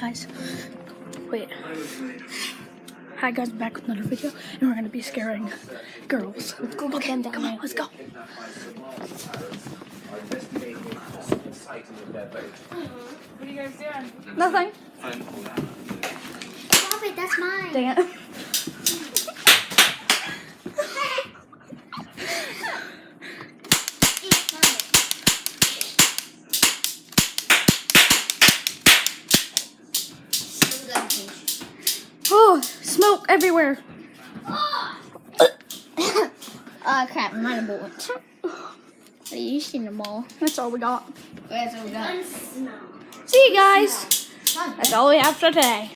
guys. Wait. Hi guys, I'm back with another video, and we're gonna be scaring girls. Let's go get them down. Come on, let's go. What are you guys doing? Nothing. Stop it, that's mine. Dang it. Oh, smoke everywhere. Crap, mine won't. Are you seen them all? That's all we got. That's all we got. See you guys. That's all we have for today.